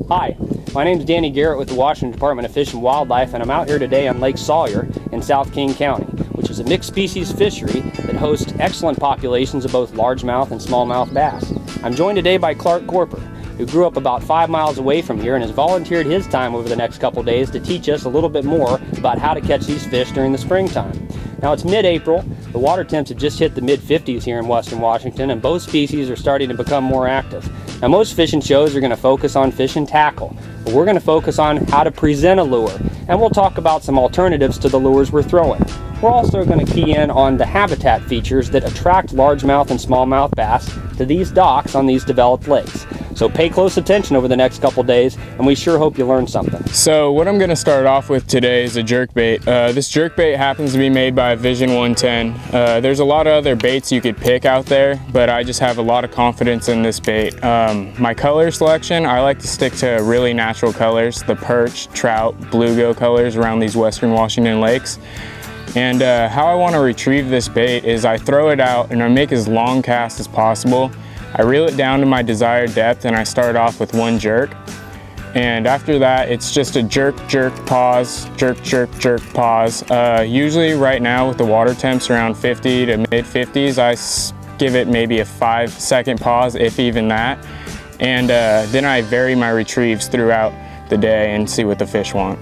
Hi, my name is Danny Garrett with the Washington Department of Fish and Wildlife, and I'm out here today on Lake Sawyer in South King County, which is a mixed species fishery that hosts excellent populations of both largemouth and smallmouth bass. I'm joined today by Clark Gorper, who grew up about 5 miles away from here and has volunteered his time over the next couple days to teach us a little bit more about how to catch these fish during the springtime. Now it's mid-April, the water temps have just hit the mid-50s here in western Washington, and both species are starting to become more active. Now most fishing shows are going to focus on fish and tackle, but we're going to focus on how to present a lure, and we'll talk about some alternatives to the lures we're throwing. We're also going to key in on the habitat features that attract largemouth and smallmouth bass to these docks on these developed lakes. So pay close attention over the next couple days, and we sure hope you learn something. So what I'm going to start off with today is a jerkbait. This jerkbait happens to be made by Vision 110. There's a lot of other baits you could pick out there, but I just have a lot of confidence in this bait. My color selection, I like to stick to really natural colors, the perch, trout, bluegill colors around these western Washington lakes. And how I want to retrieve this bait is I throw it out and I make as long cast as possible. I reel it down to my desired depth and I start off with one jerk. And after that, it's just a jerk, jerk, pause, jerk, jerk, jerk, pause. Usually right now with the water temps around 50 to mid 50s, I give it maybe a 5-second pause, if even that. And then I vary my retrieves throughout the day and see what the fish want.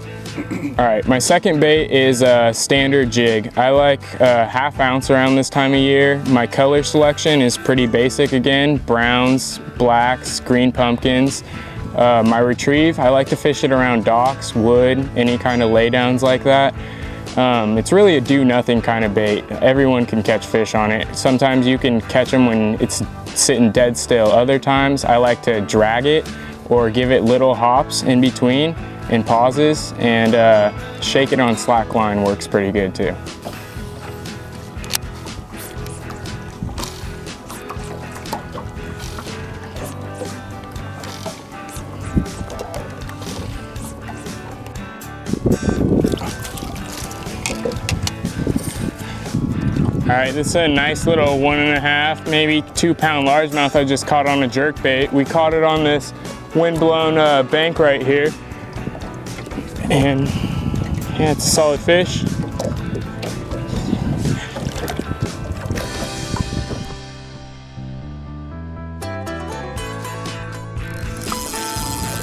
All right, my second bait is a standard jig. I like ½ ounce around this time of year. My color selection is pretty basic again, browns, blacks, green pumpkins. My retrieve, I like to fish it around docks, wood, any kind of laydowns like that. It's really a do-nothing kind of bait. Everyone can catch fish on it. Sometimes you can catch them when it's sitting dead still. Other times I like to drag it or give it little hops in between and pauses, and shake it on slack line works pretty good too. All right, this is a nice little 1.5, maybe 2 pound largemouth I just caught on a jerkbait. We caught it on this wind-blown bank right here. And yeah, it's a solid fish.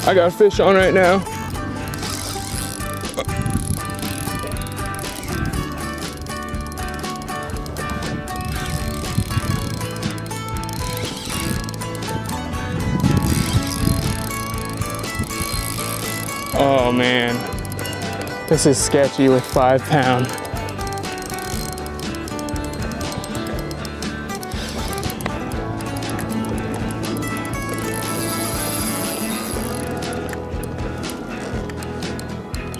I got a fish on right now. Oh man, this is sketchy with 5 pound.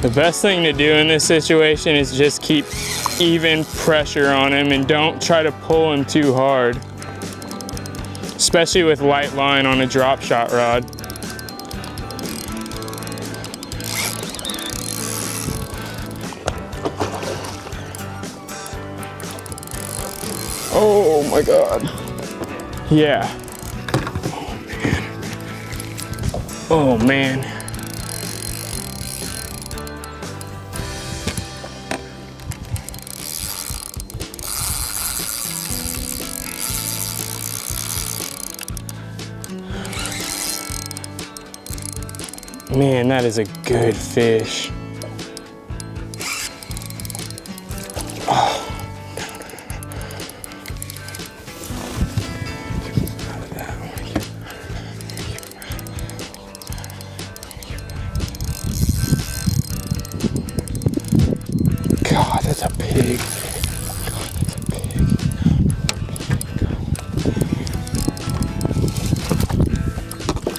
The best thing to do in this situation is just keep even pressure on him and don't try to pull him too hard, especially with light line on a drop shot rod. Oh my God. Yeah. Oh man. Man, that is a good fish. God, that's a pig. God, that's a pig.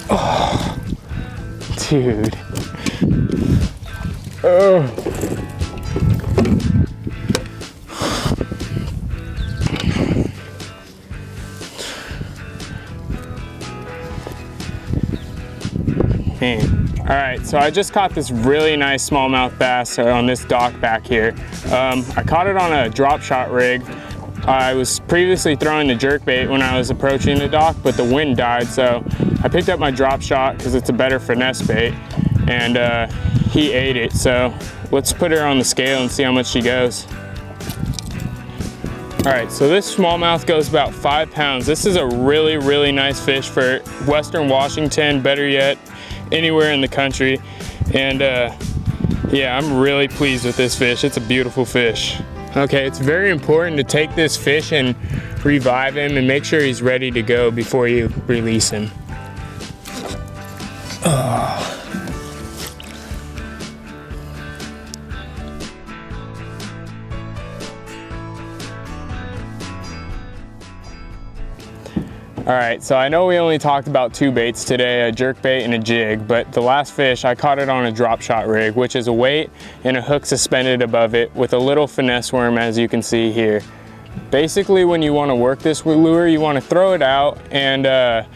Oh, dude. Oh. Man. All right, so I just caught this really nice smallmouth bass on this dock back here. I caught it on a drop shot rig. I was previously throwing the jerkbait when I was approaching the dock, but the wind died, so I picked up my drop shot because it's a better finesse bait, and he ate it. So let's put her on the scale and see how much she goes. All right, so this smallmouth goes about 5 pounds. This is a really, really nice fish for Western Washington, better yet, anywhere in the country. And yeah, I'm really pleased with this fish. It's a beautiful fish. Okay, it's very important to take this fish and revive him and make sure he's ready to go before you release him. All right, so I know we only talked about 2 baits today, a jerkbait and a jig, but the last fish, I caught it on a drop shot rig, which is a weight and a hook suspended above it with a little finesse worm, as you can see here. Basically, when you want to work this lure, you want to throw it out and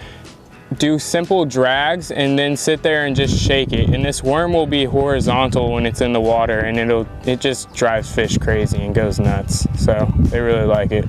do simple drags and then sit there and just shake it. And this worm will be horizontal when it's in the water, and it just drives fish crazy and goes nuts. So they really like it.